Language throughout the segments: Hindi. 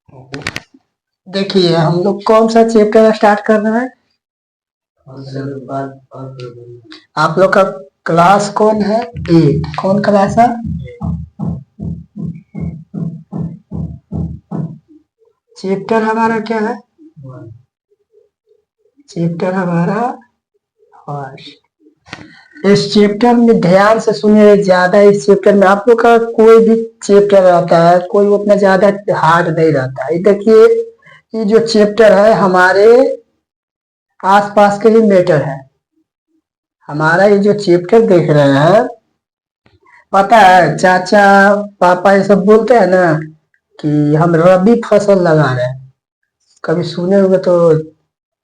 देखिए हम लोग कौन सा चैप्टर स्टार्ट कर रहे हैं। आप लोग का क्लास कौन है? 8। कौन क्लास है? चैप्टर हमारा क्या है? चैप्टर हमारा फर्स्ट। इस चैप्टर में ध्यान से सुनिए। ज्यादा इस चैप्टर में आप लोग का कोई भी चैप्टर रहता है, कोई उतना ज्यादा हार्ड नहीं रहता है। देखिए ये जो चैप्टर है हमारे आसपास के ही मैटर है। हमारा ये जो चैप्टर देख रहे हैं, पता है चाचा पापा ये सब बोलते हैं ना कि हम रबी फसल लगा रहे हैं। कभी सुने होंगे तो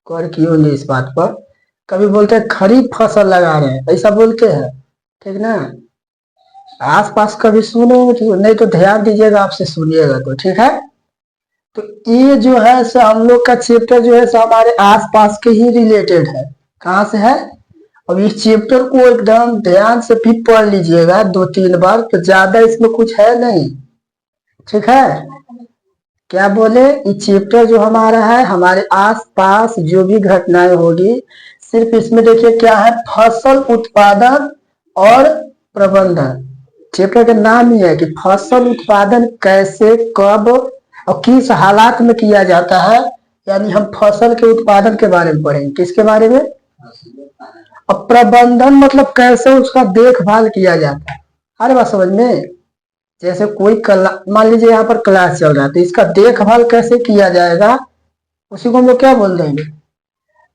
गौर किए होंगे इस बात पर। कभी बोलते हैं खरीफ फसल लगा रहे हैं, ऐसा बोलते हैं। ठीक ना? आसपास कभी सुने होंगे तो, नहीं तो ध्यान दीजिएगा, आपसे सुनिएगा तो ठीक है। तो ये जो है सो हम लोग का चैप्टर जो है सो हमारे आसपास के ही रिलेटेड है। कहाँ से है? अब इस चैप्टर को एकदम ध्यान से भी पढ़ लीजिएगा 2-3 बार, तो ज्यादा इसमें कुछ है नहीं। ठीक है? क्या बोले? ये चैप्टर जो हमारा है, हमारे आसपास जो भी घटनाएं होगी, सिर्फ इसमें देखिए क्या है, फसल उत्पादन और प्रबंधन। चैप्टर का नाम ही है कि फसल उत्पादन कैसे, कब और किस हालात में किया जाता है। यानी हम फसल के उत्पादन के बारे में पढ़ेंगे। किसके बारे में? अब प्रबंधन मतलब कैसे उसका देखभाल किया जाता है। हर बात समझ में? जैसे कोई मान लीजिए यहाँ पर क्लास चल रहा है, तो इसका देखभाल कैसे किया जाएगा, उसी को हम लोग क्या बोल देंगे?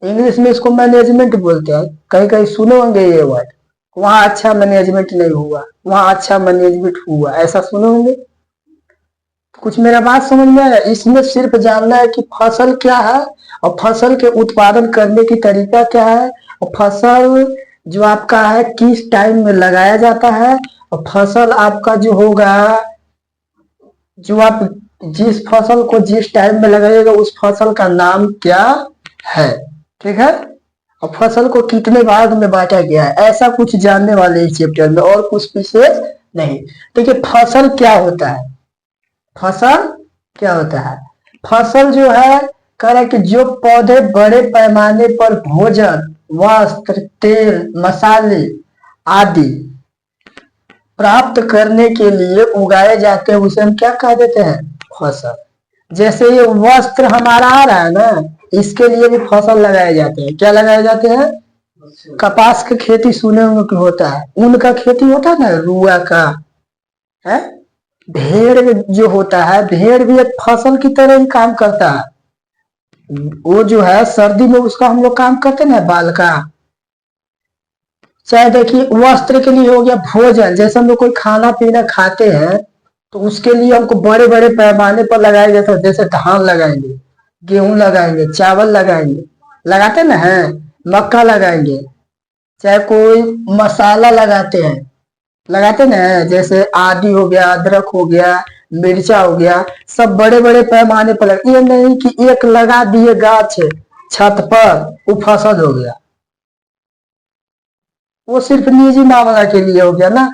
इंग्लिश में इसको मैनेजमेंट बोलते हैं। कहीं कहीं सुने होंगे ये वर्ड। वहां अच्छा मैनेजमेंट नहीं हुआ, वहां अच्छा मैनेजमेंट हुआ, ऐसा सुने होंगे। कुछ मेरा बात समझ में आया? इसमें सिर्फ जानना है कि फसल क्या है और फसल के उत्पादन करने की तरीका क्या है, और फसल जो आपका है किस टाइम में लगाया जाता है, और फसल आपका जो होगा, जो आप जिस फसल को जिस टाइम में लगाइएगा उस फसल का नाम क्या है। ठीक है? और फसल को कितने भाग में बांटा गया है, ऐसा कुछ जानने वाले इस चैप्टर में, और कुछ विशेष नहीं। देखिए फसल क्या होता है। फसल क्या होता है? फसल जो है कह रहा है कि जो पौधे बड़े पैमाने पर भोजन, वस्त्र, तेल, मसाले आदि प्राप्त करने के लिए उगाए जाते हैं, उसे हम क्या कह देते हैं? फसल। जैसे ये वस्त्र हमारा आ रहा है ना, इसके लिए भी फसल लगाए जाते हैं। क्या लगाए जाते हैं? कपास की खेती सुने होंगे कि होता है, ऊन का खेती होता है ना, रुआ का है। भेड़ जो होता है, भेड़ भी एक फसल की तरह ही काम करता है। वो जो है सर्दी में उसका हम लोग काम करते हैं ना, बाल का। चाहे देखिए वस्त्र के लिए हो गया, भोजन जैसे हम लोग कोई खाना पीना खाते हैं तो उसके लिए हमको बड़े बड़े पैमाने पर लगाया जाता है। जैसे धान लगाएंगे, गेहूं लगाएंगे, चावल लगाएंगे, लगाते ना है, मक्का लगाएंगे, चाहे कोई मसाला लगाते हैं, लगाते ना है, जैसे आदि हो गया, अदरक हो गया, मिर्चा हो गया, सब बड़े बड़े पैमाने पर लगा। ये नहीं कि एक लगा दिए गाछ छत पर, वो फसल हो गया, वो सिर्फ निजी मामला के लिए हो गया ना।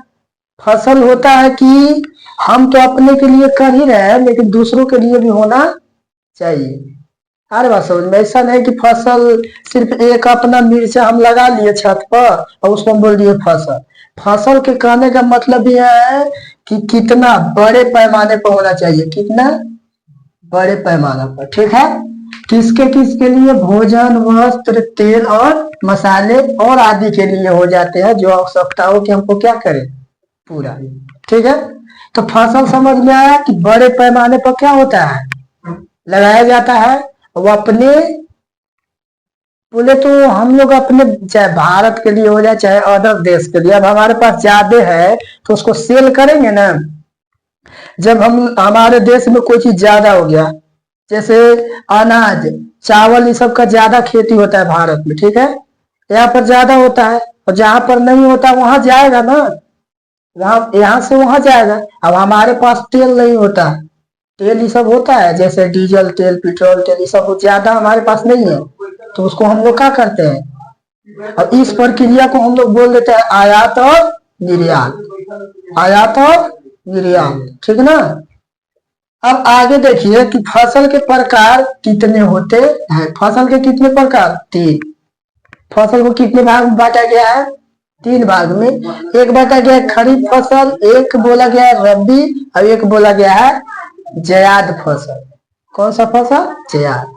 फसल होता है कि हम तो अपने के लिए कर ही रहे हैं, लेकिन दूसरों के लिए भी होना चाहिए। हर बात समझ में? ऐसा नहीं कि फसल सिर्फ एक अपना मिर्चा हम लगा लिए छत पर और उसको हम बोल दिए फसल। फसल के कहने का मतलब यह है कि कितना बड़े पैमाने पर होना चाहिए, कितना बड़े पैमाने पर। ठीक है? किसके किसके लिए? भोजन, वस्त्र, तेल और मसाले और आदि के लिए हो जाते हैं, जो आवश्यकता हो कि हमको क्या करें, पूरा। ठीक है? तो फसल समझ में आया कि बड़े पैमाने पर क्या होता है, लगाया जाता है। वो अपने बोले तो हम लोग अपने, चाहे भारत के लिए हो जाए चाहे अदर देश के लिए, अब हमारे पास ज्यादा है तो उसको सेल करेंगे ना। जब हम हमारे देश में कोई चीज ज्यादा हो गया, जैसे अनाज, चावल, ये सब का ज्यादा खेती होता है भारत में। ठीक है? यहाँ पर ज्यादा होता है, और जहां पर नहीं होता वहां जाएगा ना, वहां यहाँ से वहां जाएगा। अब हमारे पास तेल नहीं होता, तेल ये सब होता है, जैसे डीजल तेल, पेट्रोल तेल, ये सब ज्यादा हमारे पास नहीं है, तो उसको हम लोग क्या करते हैं, और इस प्रक्रिया को हम लोग बोल देते हैं आयात और निर्यात। आयात और निर्यात। ठीक ना? अब आगे देखिए कि फसल के प्रकार कितने होते हैं। फसल के कितने प्रकार? तीन। फसल को कितने भाग में बांटा गया है? तीन भाग में। एक बांटा गया है खरीफ फसल, एक बोला गया है रबी, और एक बोला गया है जायद फसल। कौन सा फसल? जायद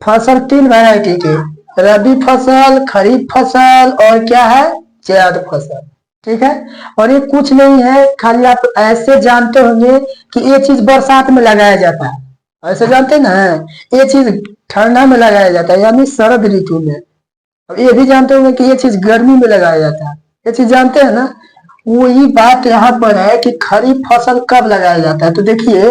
फसल। तीन वैरायटी के, रबी फसल, खरीफ फसल और क्या है? जायद फसल। ठीक है। और ये कुछ नहीं है, खाली आप ऐसे जानते होंगे कि ये चीज बरसात में लगाया जाता है, ऐसे जानते ना। ये चीज ठंडा में लगाया जाता है यानी शरद ऋतु में। अब ये भी जानते होंगे कि ये चीज गर्मी में लगाया जाता है, ये चीज जानते हैं ना। वही बात यहाँ पर है कि खरीफ फसल कब लगाया जाता है। तो देखिए,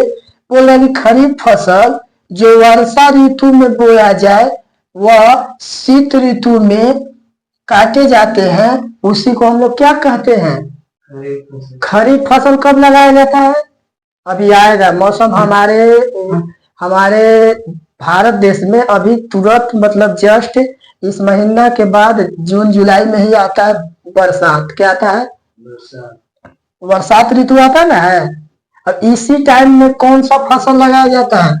बोल रहे कि खरीफ फसल जो वर्षा ऋतु में बोया जाए वह शीत ऋतु में काटे जाते हैं, उसी को हम लोग क्या कहते हैं? खरीफ फसल कब लगाया जाता है? अभी आएगा मौसम हमारे हमारे भारत देश में अभी तुरंत, मतलब जस्ट इस महीना के बाद जून जुलाई में ही आता है बरसात। क्या आता है? बरसात ऋतु आता है ना है। अब इसी टाइम में कौन सा फसल लगाया जाता है?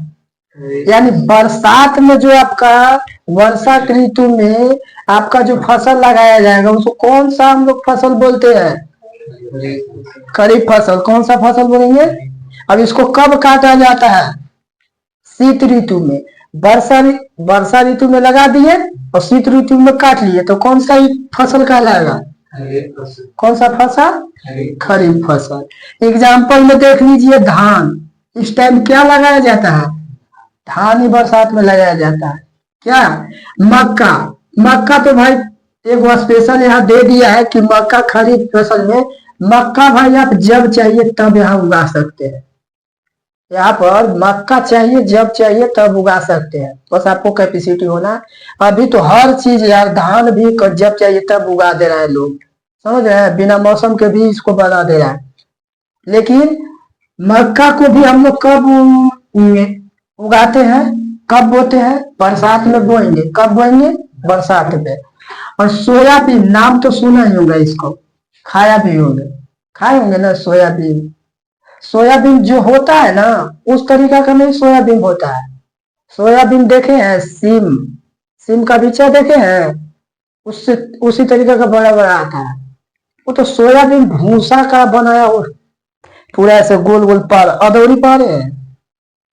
यानी बरसात में जो आपका वर्षा ऋतु में आपका जो फसल लगाया जाएगा उसको कौन सा हम लोग फसल बोलते हैं? खरीफ फसल। कौन सा फसल बोलेंगे? अब इसको कब काटा जाता है? शीत ऋतु में। वर्षा ऋतु में लगा दिए और शीत ऋतु में काट लिए, तो कौन सा फसल कहलाएगा? कौन सा फसल? खरीफ फसल। एग्जाम्पल में देख लीजिए, धान इस टाइम क्या लगाया जाता है? धान ही बरसात में लगाया जाता है। क्या? मक्का। मक्का तो भाई एक स्पेशल यहाँ दे दिया है कि मक्का खरीफ फसल में। मक्का भाई आप जब चाहिए तब यहाँ उगा सकते हैं। यहाँ पर मक्का चाहिए जब चाहिए तब उगा सकते हैं, बस आपको कैपेसिटी होना। अभी तो हर चीज यार, धान भी जब चाहिए तब उगा दे रहा है लोग, समझ रहे हैं, बिना मौसम के भी इसको बना दे रहा है। लेकिन मक्का को भी हम लोग कब उगाते हैं, कब बोते हैं? बरसात में बोएंगे। कब बोएंगे? बरसात में। और सोयाबीन, नाम तो सुना ही होगा इसको, खाया भी होंगे, खाए होंगे ना सोयाबीन। सोयाबीन जो होता है ना उस तरीका का नहीं सोयाबीन होता है। सोयाबीन देखे हैं? सिम, सिम का बीचा देखे हैं? उससे उसी तरीका का बड़ा बड़ा आता है। वो तो सोयाबीन भूसा का बनाया हो, पूरा ऐसे गोल गोल पर अदौरी पा रहे हैं,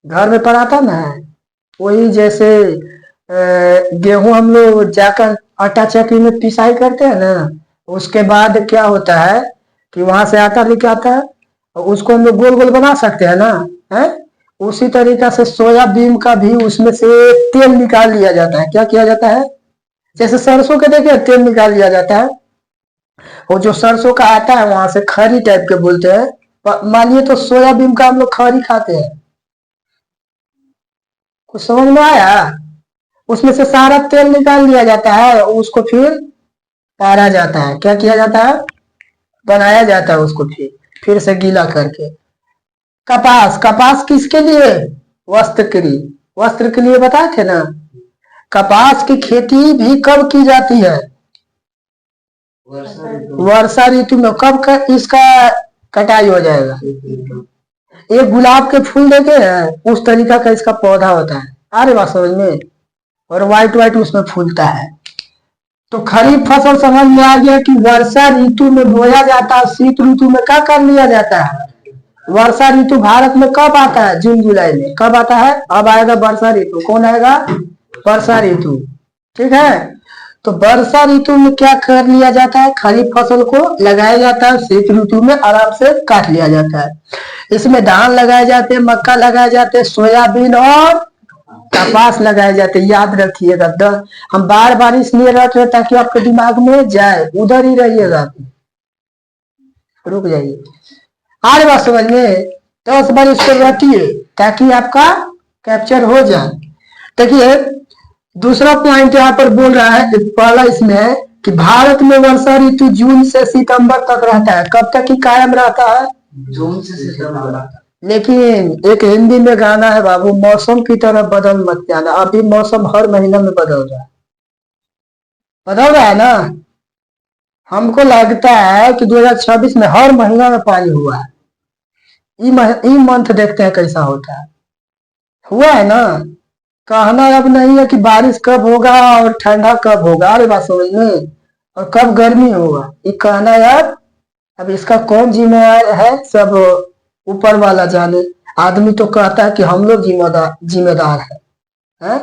घर में पराता ना है। वही जैसे गेहूं हम लोग जाकर आटा चक्की में पिसाई करते हैं ना, उसके बाद क्या होता है कि वहां से आटा लेके आता है और उसको हम लोग गोल गोल बना सकते हैं ना, है। उसी तरीका से सोयाबीन का भी उसमें से तेल निकाल लिया जाता है। क्या किया जाता है? जैसे सरसों के देखे तेल निकाल लिया जाता है, वो जो सरसों का आटा है वहां से खरी टाइप के बोलते हैं। मानिए तो सोयाबीन का हम लोग खरी खाते हैं। कुछ समझ में आया? उसमें से सारा तेल निकाल लिया जाता है, उसको फिर पारा जाता है। क्या किया जाता है? बनाया जाता है उसको फिर से गीला करके। कपास, कपास किसके लिए? वस्त्र के लिए। वस्त्र के लिए बताए थे ना। कपास की खेती भी कब की जाती है? वर्षा ऋतु में। कब इसका कटाई हो जाएगा? एक गुलाब के फूल देखे हैं उस तरीका का इसका पौधा होता है, आ रही बात समझ में? और व्हाइट व्हाइट उसमें फूलता है। तो खरीफ फसल समझ में आ गया कि वर्षा ऋतु में बोया जाता है, शीत ऋतु में क्या कर लिया जाता है? वर्षा ऋतु भारत में कब आता है? जून जुलाई में। कब आता है? अब आएगा वर्षा ऋतु। कौन आएगा? वर्षा ऋतु। ठीक है। तो वर्षा ऋतु में क्या कर लिया जाता है? खरीफ फसल को लगाया जाता है, शीत ऋतु में आराम से काट लिया जाता है। इसमें धान लगाए जाते हैं, मक्का लगाए जाते हैं, सोयाबीन और कपास लगाए जाते हैं। याद रखिएगा, हम बार बार इसलिए रख रहे ताकि आपके दिमाग में जाए, उधर ही रहिएगा। रुक जाइए, आ रही बात समझ में? 10 बार इसको रखिए ताकि आपका कैप्चर हो जाए। देखिए दूसरा पॉइंट यहाँ पर बोल रहा है, पहला इसमें है कि भारत में वर्षा ऋतु जून से सितंबर तक रहता है। कब तक ही कायम रहता है? जून से सितंबर। लेकिन एक हिंदी में गाना है बाबू, मौसम की तरह बदल मत जाना। अभी मौसम हर महीना में बदल रहा है, बदल रहा है ना। हमको लगता है कि 2026 में हर महीना में पानी हुआ है। ई मंथ देखते हैं कैसा होता है। हुआ है ना। कहना अब नहीं है कि बारिश कब होगा और ठंडा कब होगा, अरे बात समझ में, और कब गर्मी होगा, ये कहना यार। अब इसका कौन जिम्मेदार है, सब ऊपर वाला जाने। आदमी तो कहता है कि हम लोग जिम्मेदार जिम्मेदार है?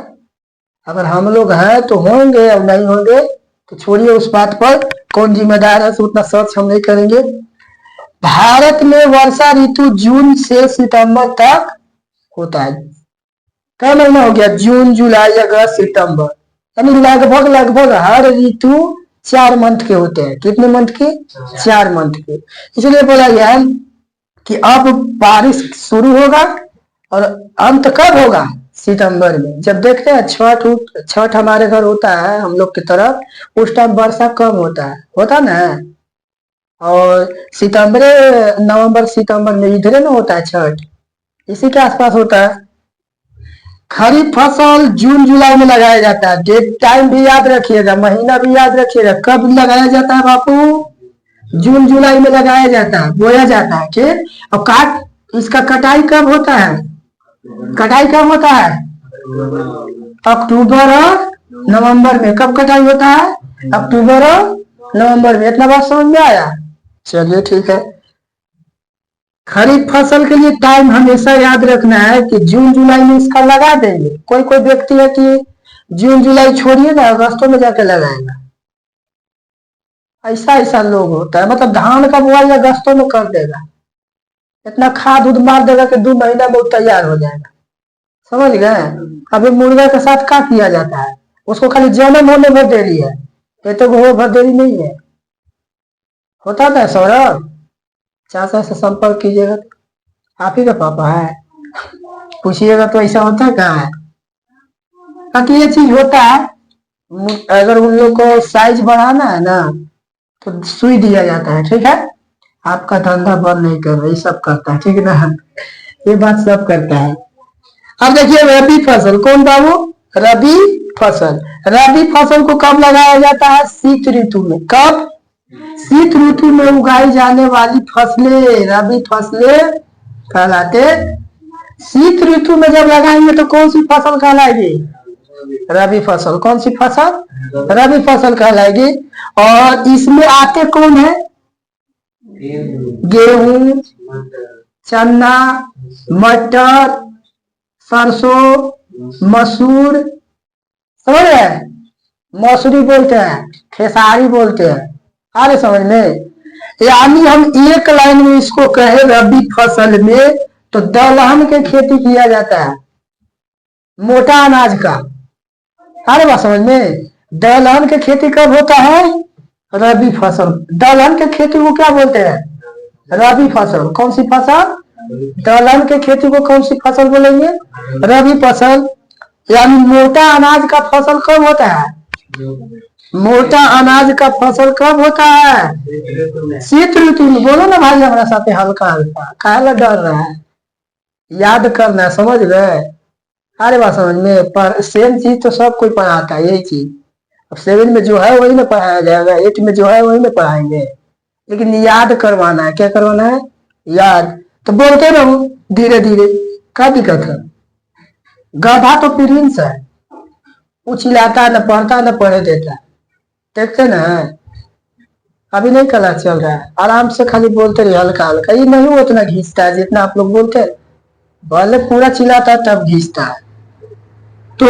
अगर हम लोग हैं तो होंगे, और नहीं होंगे तो छोड़िए उस बात पर। कौन जिम्मेदार है, तो उतना सर्च हम नहीं करेंगे। भारत में वर्षा ऋतु जून से सितंबर तक होता है। क्या महीना हो गया, जून जुलाई अगस्त सितंबर, यानी लगभग लगभग हर ऋतु 4 मंथ के होते हैं। कितने मंथ के? 4 मंथ के। इसलिए बोला गया है कि अब बारिश शुरू होगा और अंत कब होगा? सितंबर में। जब देखते हैं छठ हमारे घर होता है हम लोग की तरफ, उस टाइम वर्षा कम होता ना। और सितंबर नवंबर सितंबर में इधर ना होता है छठ, इसी के आसपास होता है। खरीफ फसल जून जुलाई में लगाया जाता है। डेट टाइम भी याद रखिएगा, महीना भी याद रखिएगा। कब लगाया जाता है बापू? जून जुलाई में लगाया जाता है, बोया जाता है। ठीक। और इसका कटाई कब होता है? कटाई कब होता है? अक्टूबर और नवंबर में। कब कटाई होता है? अक्टूबर और नवंबर में। इतना बात समझ में आया? चलिए ठीक है। खरीफ फसल के लिए टाइम हमेशा याद रखना है कि जून जुलाई में इसका लगा देंगे। कोई कोई व्यक्ति है कि जून जुलाई छोड़िए ना, अगस्तों में जाके लगाएगा। ऐसा ऐसा लोग होता है, मतलब धान का बुआई अगस्तों में कर देगा, इतना खाद उद मार देगा कि 2 महीना में तैयार हो जाएगा। समझ गए? अभी मुर्गा के साथ क्या किया जाता है, उसको खाली जन्म होने भर देरी है, ये तो वो भर देरी नहीं है। होता था सौरभ, चाचा से संपर्क कीजिएगा। आप ही का पापा है, पूछिएगा तो ऐसा होता है क्या है। बाकी ये चीज होता है, अगर उन लोग को साइज बढ़ाना है ना तो सुई दिया जाता है। ठीक है, आपका धंधा बंद नहीं कर रहा, ये सब करता है। ठीक है ना, ये बात सब करता है। अब देखिए रबी फसल, कौन बाबू? रबी फसल। रबी फसल को कब लगाया जाता है? शीत ऋतु में। कब? शीत ऋतु में उगाई जाने वाली फसलें रबी फसलें कहलाते। शीत ऋतु में जब लगाएंगे तो कौन सी फसल कहलाएगी? रबी फसल। कौन सी फसल? रबी फसल कहलाएगी। और इसमें आते कौन है? गेहूं, चना, मटर, सरसों, मसूर, समझ रहे? मसूरी बोलते हैं, खेसारी बोलते हैं। आगे समझ में? यानी हम एक लाइन में इसको कहे रबी फसल में तो दलहन के खेती किया जाता है, मोटा अनाज का। अरे बात समझ में? दलहन के खेती कब होता है? रबी फसल। दलहन के खेती को क्या बोलते हैं? रबी फसल। कौन सी फसल? दलहन के खेती को कौन सी फसल बोलेंगे? रबी फसल। यानी मोटा अनाज का फसल कब होता है? मोटा अनाज का फसल कब होता है? शीत ऋतु में। बोलो ना भाई हमारे साथ हल्का हल्का, काहे डर रहा है? याद करना है, समझ गए? अरे बात समझ में? पर सेम चीज तो सब कोई पढ़ाता है, यही चीज। अब 7 में जो है वही में पढ़ाया जाएगा, 8 में जो है वही में पढ़ाएंगे, लेकिन याद करवाना है। क्या करवाना है? याद। तो बोलते रहो धीरे धीरे, क्या दिक्कत है? गधा तो प्रिंस है, वो चिल्लाता न पढ़ता न पढ़े देता। देखते ना, अभी नहीं कला चल रहा है, आराम से खाली बोलते रहिए हल्का हल्का। ये नहीं उतना घिसता है जितना आप लोग बोलते हैं, भले पूरा चिल्लाता है तब घिसता है। तो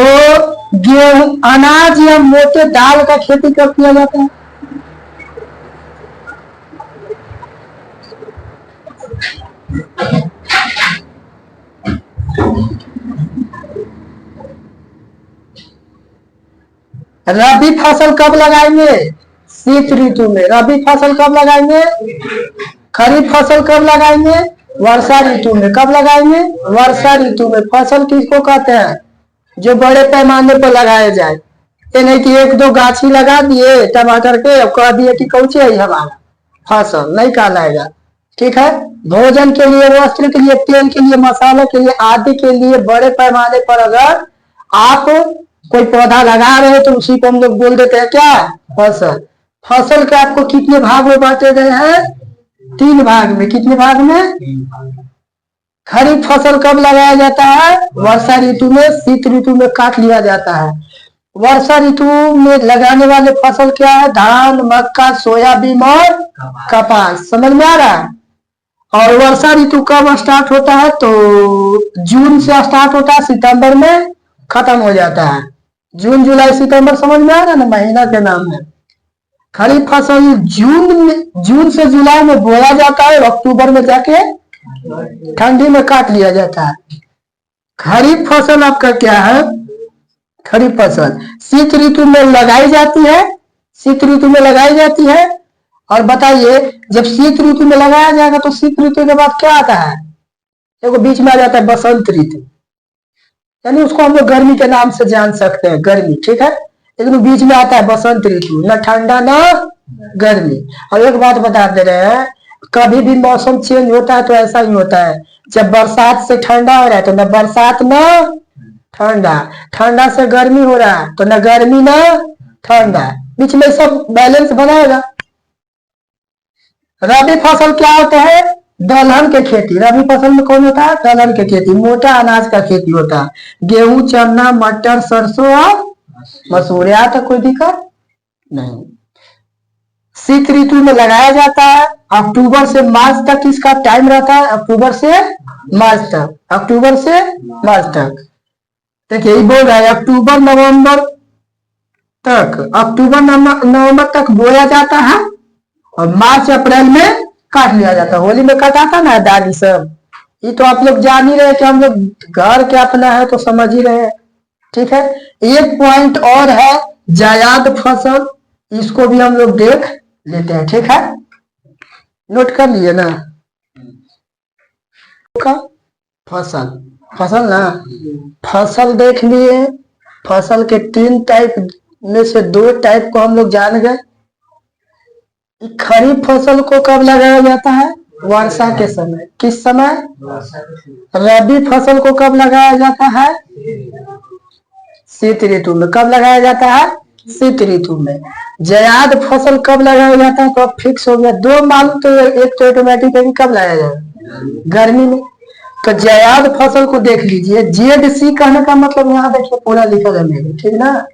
गेहूं, अनाज या मोटे दाल का खेती कब किया जाता है? रबी फसल कब लगाएंगे? शीत ऋतु में। रबी फसल कब लगाएंगे? खरीफ फसल कब लगाएंगे? वर्षा ऋतु में। कब लगाएंगे? वर्षा ऋतु में। फसल किसको कहते हैं? जो बड़े पैमाने पर लगाया जाए। ये नहीं कि 1-2 गाछी लगा दिए टमाटर के और कह दिए कि कौची है हमारा फसल, नहीं कहलाएगा। ठीक है, भोजन के लिए, वस्त्र के लिए, तेल के लिए, मसाले के लिए, आदि के लिए बड़े पैमाने पर अगर आप कोई पौधा लगा रहे तो उसी को हम लोग बोल देते हैं क्या? फसल। फसल के आपको कितने भाग में बांटे गए हैं? 3 भाग में। कितने भाग में? खरीफ फसल कब लगाया जाता है? वर्षा ऋतु में, शीत ऋतु में काट लिया जाता है। वर्षा ऋतु में लगाने वाले फसल क्या है? धान, मक्का, सोयाबीन और कपास। समझ में आ रहा है? और वर्षा ऋतु कब स्टार्ट होता है? तो जून से स्टार्ट होता है, सितंबर में खत्म हो जाता है। जून, जुलाई, सितंबर, समझ में आ रहा है ना, महीना के नाम है। खरीफ फसल जून से जुलाई में बोया जाता है और अक्टूबर में जाके ठंडी में काट लिया जाता है। खरीफ फसल आपका क्या है? खरीफ फसल शीत ऋतु में लगाई जाती है, शीत ऋतु में लगाई जाती है। और बताइए, जब शीत ऋतु में लगाया जाएगा तो शीत ऋतु के बाद क्या आता है? देखो बीच में आ जाता है बसंत ऋतु, यानी उसको हम लोग गर्मी के नाम से जान सकते हैं, गर्मी, ठीक है। लेकिन बीच में आता है बसंत ऋतु, न ठंडा न गर्मी। और एक बात बता दे रहे हैं, कभी भी मौसम चेंज होता है तो ऐसा ही होता है। जब बरसात से ठंडा हो रहा है तो न बरसात न ठंडा, ठंडा से गर्मी हो रहा है तो न गर्मी न ठंडा, बीच में सब बैलेंस बनाएगा। रबी फसल क्या होता है? दलहन के खेती। रबी फसल में कौन होता है? दलहन के खेती, मोटा अनाज का खेती होता है। गेहूं, चना, मटर, सरसों और मसूर। यहाँ तक कोई दिक्कत नहीं। शीत ऋतु में लगाया जाता है, अक्टूबर से मार्च तक इसका टाइम रहता है। अक्टूबर से मार्च तक, अक्टूबर से मार्च तक। देखिए ये बोल रहा है अक्टूबर नवंबर तक, अक्टूबर नवंबर तक बोया जाता है और मार्च अप्रैल में काट लिया जाता है। होली में कटाता ना दादी सब, ये तो आप लोग जान ही रहे कि हम लोग घर के अपना है तो समझ ही रहे हैं, ठीक है। एक पॉइंट और है, जायद फसल, इसको भी हम लोग देख लेते हैं, ठीक है। नोट कर लिए ना का फसल, फसल ना, फसल देख लिए। फसल के 3 टाइप में से 2 टाइप को हम लोग जान गए। खरीफ फसल को कब लगाया जाता है? वर्षा के समय। किस समय? रबी फसल को कब लगाया जाता है? शीत ऋतु में। कब लगाया जाता है? शीत ऋतु में। जायद फसल कब लगाया जाता है? तो अब फिक्स हो गया, 2 मालूम तो एक तो ऑटोमेटिक है कि कब लगाया जाएगा? गर्मी में। तो जायद फसल को देख लीजिए। ZC कहने का मतलब यहाँ देखिए पूरा लिखा है, ठीक ना,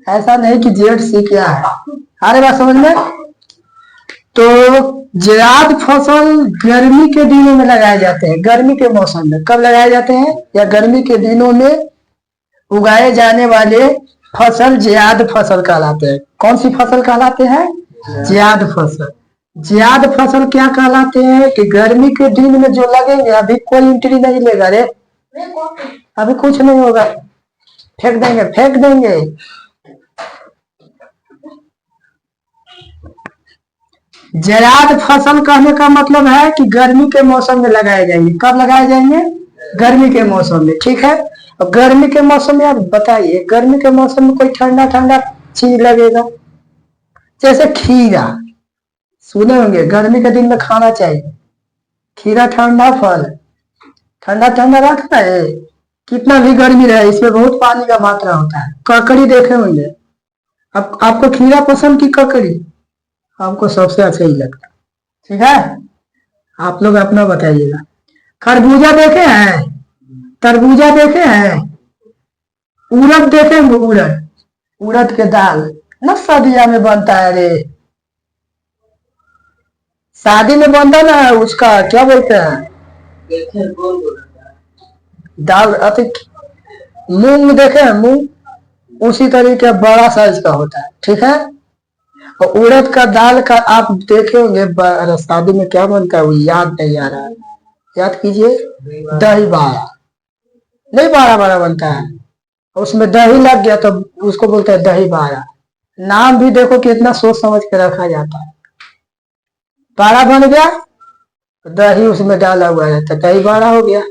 ऐसा नहीं कि ZC क्या है। अरे बात समझ में। तो जायद फसल गर्मी के दिनों में लगाए जाते हैं, गर्मी के मौसम में। कब लगाए जाते हैं? या गर्मी के दिनों में उगाए जाने वाले फसल जायद फसल कहलाते हैं। कौन सी फसल कहलाते हैं? जायद फसल। जायद फसल क्या कहलाते हैं कि गर्मी के दिन में जो लगेंगे, अभी कोई एंट्री नहीं लेगा रे, अभी कुछ नहीं होगा, फेंक देंगे, फेंक देंगे। जायद फसल कहने का मतलब है कि गर्मी के मौसम में लगाए जाएंगे। कब लगाए जाएंगे? गर्मी के मौसम में, ठीक है। और गर्मी के मौसम में आप बताइए, गर्मी के मौसम में कोई ठंडा ठंडा चीज लगेगा? जैसे खीरा, सुने होंगे गर्मी के दिन में खाना चाहिए। खीरा ठंडा फल, ठंडा ठंडा रखता है, कितना भी गर्मी रहे इसमें बहुत पानी का मात्रा होता है। ककड़ी देखे होंगे, अब आपको खीरा पसंद की ककड़ी? हमको सबसे अच्छा ही लगता, ठीक है। आप लोग अपना बताइएगा। खरबूजा देखे हैं? तरबूजा देखे हैं? उड़द देखे हैं? उड़द, उड़द के दाल न सर्दिया में बनता है रे, शादी में बनता ना, उसका क्या बोलते हैं दाल, अति मूंग देखे हैं? मूंग उसी तरीके बड़ा साइज का होता है, ठीक है। और उड़द का दाल का आप देखे होंगे शादी में क्या बनता है, वो याद नहीं आ रहा है, याद कीजिए। दही बाड़ा, नहीं बाड़ा बाड़ा बनता है, उसमें दही लग गया तो उसको बोलते हैं दही बाड़ा। नाम भी देखो कितना सोच समझ के रखा जाता है। बाड़ा बन गया, दही उसमें डाला हुआ रहता है, दही बाड़ा हो गया।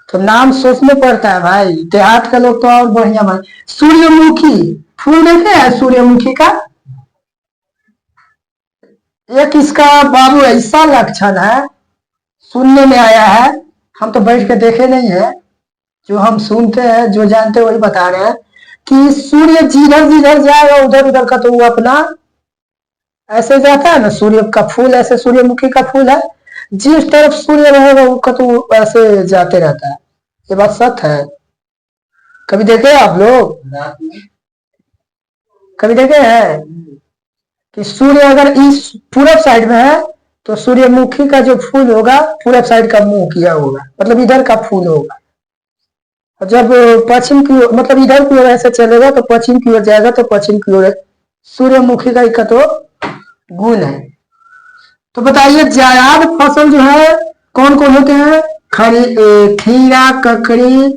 तो नाम सोचने पड़ता है भाई, देहात के लोग तो और बढ़िया भाई। सूर्यमुखी फूल देखे हैं? सूर्यमुखी का एक इसका बाबू ऐसा लक्षण है, सुनने में आया है, हम तो बैठ के देखे नहीं है, जो हम सुनते हैं, जो जानते हैं वही बता रहे हैं कि सूर्य जिधर जिधर जाएगा उधर उधर का तो वो अपना ऐसे जाता है ना। सूर्य का फूल ऐसे सूर्यमुखी का फूल है, जिस तरफ सूर्य रहेगा उसका तो ऐसे जाते रहता है। ये बात सच है। कभी देखे आप लोग, कभी देखे हैं कि सूर्य अगर इस पूरब साइड में है तो सूर्यमुखी का जो फूल होगा पूरब साइड का मुंह किया होगा, मतलब इधर का फूल होगा। और जब पश्चिम की ओर, मतलब इधर की ओर ऐसे चलेगा तो पश्चिम की ओर जाएगा तो पश्चिम की ओर सूर्यमुखी का तो गुण है। तो बताइए जायद फसल जो है कौन कौन होते हैं? खीरा, ककड़ी,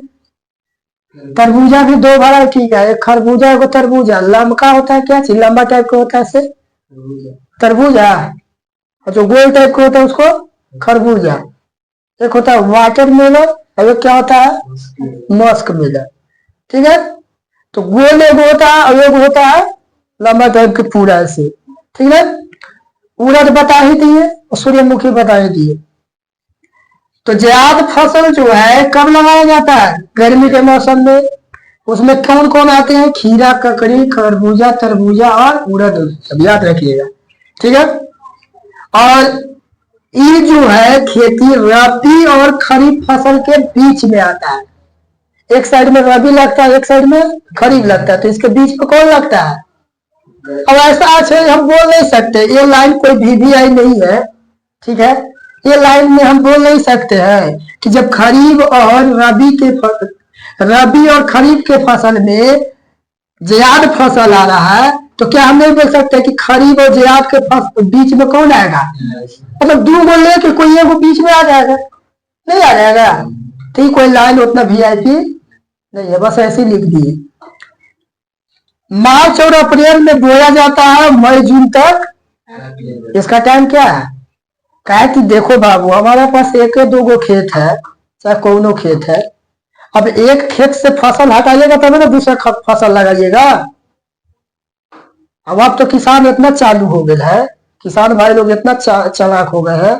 तरबूजा भी दो वैरायटी का है, एक खरबूजा एक तरबूजा। लमका होता है क्या चीज, लंबा टाइप का होता है से तरबूजा, और जो गोल टाइप का होता है उसको खरबूजा। एक होता है वाटर मेलन और एक क्या होता है मस्क मेलन। ठीक है, तो गोल एक होता है और एक होता है लंबा टाइप के पूरा ऐसे। ठीक है, उड़द बता ही दिए और सूर्यमुखी बता ही दिए। तो जायद फसल जो है कब लगाया जाता है? गर्मी के मौसम में। उसमें कौन कौन आते हैं? खीरा, ककड़ी, खरबूजा, तरबूजा और उड़द, सब याद रखिएगा। ठीक है, और ये जो है खेती रबी और खरीफ फसल के बीच में आता है। एक साइड में रबी लगता है, एक साइड में खरीफ लगता है, तो इसके बीच में कौन लगता है? अब ऐसा है हम बोल नहीं सकते, ये लाइन कोई VVI नहीं है। ठीक है, ये लाइन में हम बोल नहीं सकते हैं कि जब खरीफ और रबी और खरीफ के फसल में जायद फसल आ रहा है तो क्या हम नहीं बोल सकते कि खरीफ और जायद के बीच में कौन आएगा? मतलब दो को लेके कोई एक बीच में आ जाएगा, नहीं आ जाएगा। ठीक, कोई लाइन उतना VIP नहीं है, बस ऐसे लिख दिए। मार्च और अप्रैल में बोया जाता है, मई जून तक इसका टाइम क्या है? कहे कि देखो बाबू हमारे पास एक दो गो खेत है, चाहे कोनो खेत है, अब एक खेत से फसल हटाइएगा तब ना दूसरा फसल लगाइएगा। अब तो किसान इतना चालू हो गया है, किसान भाई लोग इतना चालाक हो गए हैं,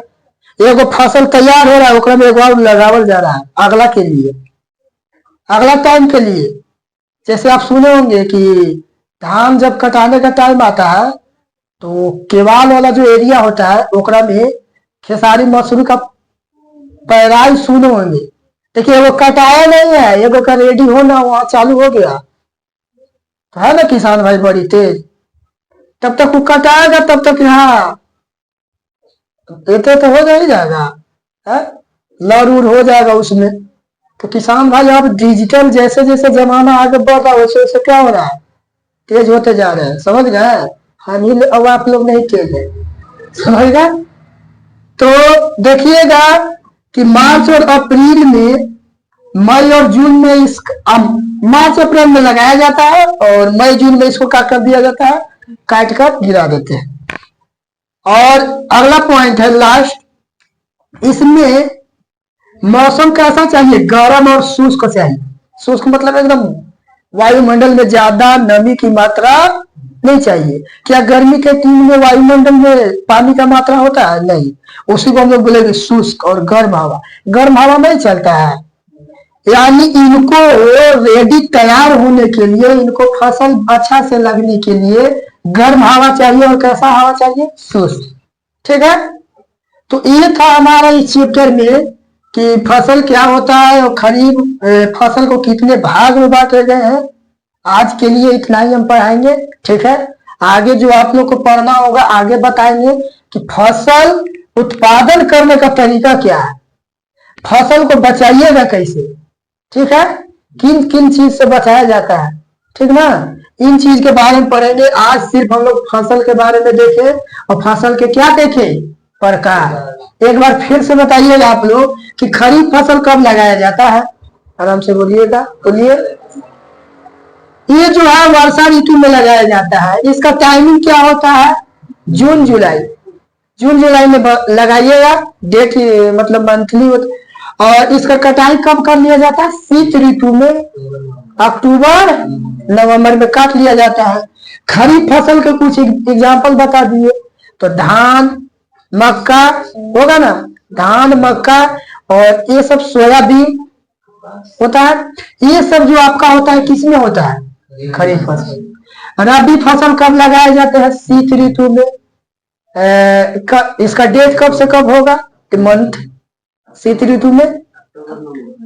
एगो फसल तैयार हो रहा है ओकरा में एगो और लगावल जा रहा है अगला के लिए, अगला टाइम के लिए। जैसे आप सुने होंगे कि धान जब कटाने का टाइम आता है तो केवाल वाला जो एरिया होता है ओकरा में खेसारी मसूरी का पैराई सुने होंगे। देखिए वो कटाया नहीं है, एगो का रेडी होना वहां चालू हो गया, तो है ना किसान भाई बड़ी तेज। तब तक वो कटाएगा तब तक यहाँ तो हो जाएगा है, लरूर हो जाएगा उसमें। तो किसान भाई अब डिजिटल जैसे जैसे जमाना आगे बढ़ रहा है वैसे वैसे क्या हो रहा है, तेज होते जा रहे हैं। समझ गए? हम ही अब आप लोग नहीं तेज है, समझ गए? तो देखिएगा कि मार्च और अप्रैल में, मई और जून में मार्च अप्रैल में लगाया जाता है और मई जून में इसको क्या कर दिया जाता है, काट कर गिरा देते हैं। और अगला पॉइंट है लास्ट, इसमें मौसम कैसा चाहिए? गर्म और शुष्क चाहिए। शुष्क मतलब एकदम वायुमंडल में ज्यादा नमी की मात्रा नहीं चाहिए। क्या गर्मी के दिन में वायुमंडल में पानी का मात्रा होता है? नहीं, उसी को हम लोग बोलेंगे शुष्क। और गर्म हवा, गर्म हवा नहीं चलता है, यानी इनको रेडी तैयार होने के लिए, इनको फसल अच्छा से लगने के लिए गर्म हवा चाहिए। और कैसा हवा चाहिए? शुष्क। ठीक है, तो ये था हमारा इस चैप्टर में कि फसल क्या होता है और खरीफ फसल को कितने भाग में बांटे गए हैं। आज के लिए इतना ही हम पढ़ाएंगे। ठीक है, आगे जो आप लोग को पढ़ना होगा आगे बताएंगे कि फसल उत्पादन करने का तरीका क्या है, फसल को बचाइएगा कैसे। ठीक है, किन किन चीज से बचाया जाता है, ठीक ना, इन चीज के बारे में पढ़ेंगे। आज सिर्फ हम लोग फसल के बारे में देखे और फसल के क्या देखे, प्रकार। एक बार फिर से बताइएगा आप लोग कि खरीफ फसल कब लगाया जाता है, आराम से बोलिएगा, बोलिए। ये जो है वर्षा ऋतु में लगाया जाता है। इसका टाइमिंग क्या होता है? जून जुलाई, जून जुलाई में लगाइएगा, डेट मतलब मंथली। और इसका कटाई कब कर लिया जाता है? शीत ऋतु में, अक्टूबर नवंबर में काट लिया जाता है। खरीफ फसल के कुछ एग्जाम्पल बता दिए, तो धान, मक्का होगा ना, धान, मक्का और ये सब, सोयाबीन होता है। ये सब जो आपका होता है किसमें होता है? खरीफ फसल। रबी फसल कब लगाए जाते हैं? शीत ऋतु में। इसका डेट कब से कब होगा? मंथ शीत ऋतु में?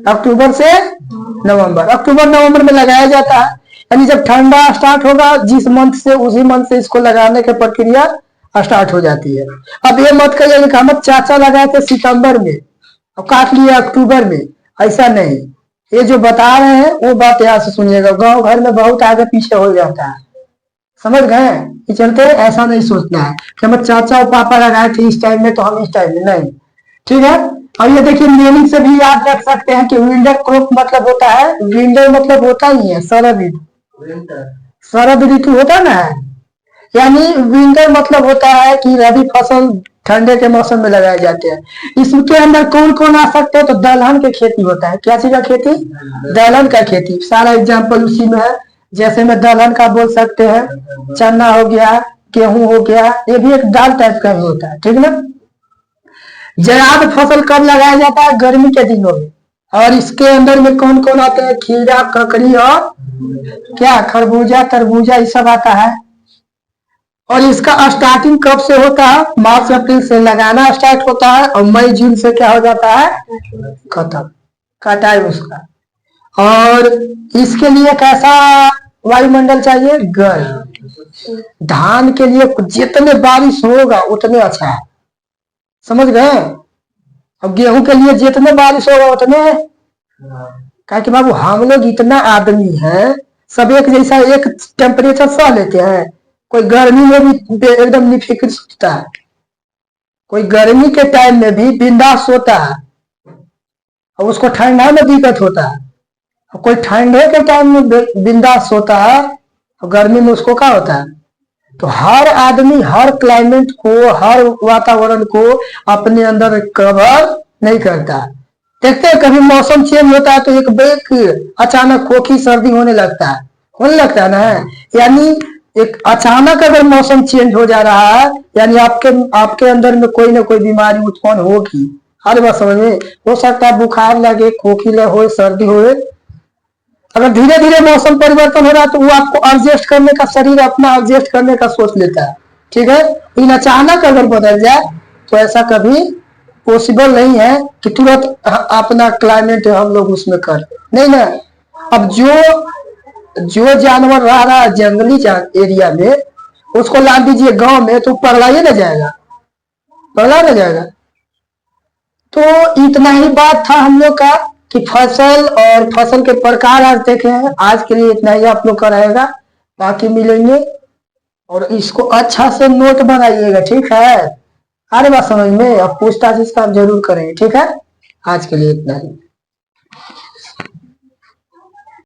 अक्टूबर से नवंबर। अक्टूबर नवंबर में लगाया जाता है, यानी जब ठंडा स्टार्ट होगा जिस मंथ से, उसी मंथ से इसको लगाने की प्रक्रिया स्टार्ट हो जाती है। अब ये मत कहिए कि हम चाचा लगाए थे सितंबर में और काट लिया अक्टूबर में, ऐसा नहीं। ये जो बता रहे हैं वो बात यहाँ से सुनिएगा, गांव घर में बहुत आगे पीछे हो जाता है, समझ गए? ये चलते ऐसा नहीं सोचना है कि हम चाचा और पापा लगाए थे इस टाइम में तो हम इस टाइम में नहीं, ठीक है। और ये देखिए मीनिंग से भी याद रख सकते हैं कि विंटर क्रॉप मतलब होता है, विंटर मतलब होता ही है शरद ऋतु, शरद ऋतु होता ना है, यानी विंटर मतलब होता है कि रबी फसल ठंडे के मौसम में लगाए जाते हैं। इसके अंदर कौन कौन आ सकते हैं? तो दलहन की खेती होता है। क्या चीज का खेती? दलहन का खेती। सारा एग्जाम्पल उसी में है, जैसे में दलहन का बोल सकते हैं, चना हो गया, गेहूं हो गया, ये भी एक दाल टाइप का ही होता है, ठीक ना। जायद फसल कब लगाया जाता है? गर्मी के दिनों में। और इसके अंदर में कौन कौन आते हैं? खीरा, ककड़ी और क्या खरबूजा, तरबूजा, ये सब आता है। और इसका स्टार्टिंग कब से होता है? मार्च अप्रैल से लगाना स्टार्ट होता है और मई जून से क्या हो जाता है? खत्म, कटाई उसका। और इसके लिए कैसा वायुमंडल चाहिए? गर्म। धान के लिए जितने बारिश होगा उतने अच्छा है, समझ गए? अब गेहूं के लिए जितने बारिश होगा उतने, क्या कि बाबू हम लोग इतना आदमी है, सब एक जैसा एक टेम्परेचर सह लेते हैं। कोई गर्मी में भी एकदम निफिक्र सोचता है, कोई गर्मी के टाइम में भी बिंदास सोता है और उसको ठंडा में दिक्कत होता है, और कोई ठंडे के टाइम में बिंदास सोता है और गर्मी में उसको क्या होता है। तो हर आदमी हर क्लाइमेट को, हर वातावरण को अपने अंदर कवर नहीं करता। देखते हैं कभी मौसम चेंज होता है तो एक बेक अचानक खोखी सर्दी होने लगता है ना। यानी एक अचानक अगर मौसम चेंज हो जा रहा है, यानी आपके अंदर में कोई ना कोई बीमारी उत्पन्न होगी। हर बात समझ में हो सकता है, बुखार लगे, खोखी हो, सर्दी हो। अगर धीरे धीरे मौसम परिवर्तन हो रहा है तो वो आपको एडजस्ट करने का, शरीर अपना एडजस्ट करने का सोच लेता है, ठीक है। लेकिन अचानक अगर बदल जाए तो ऐसा कभी पॉसिबल नहीं है कि तुरंत अपना क्लाइमेट हम लोग उसमें कर नहीं ना। अब जो जानवर रह रहा है जंगली एरिया में, उसको ला दीजिए गांव में तो पगला ही ना जाएगा, पगला ना जाएगा। तो इतना ही बात था हम लोग का कि फसल और फसल के प्रकार आज देखे हैं। आज के लिए इतना ही आप लोग का रहेगा, बाकी मिलेंगे। और इसको अच्छा से नोट बनाइएगा, ठीक है। अरे बात समझ में, अब पूछताछ इसका आप जरूर करेंगे, ठीक है। आज के लिए इतना ही।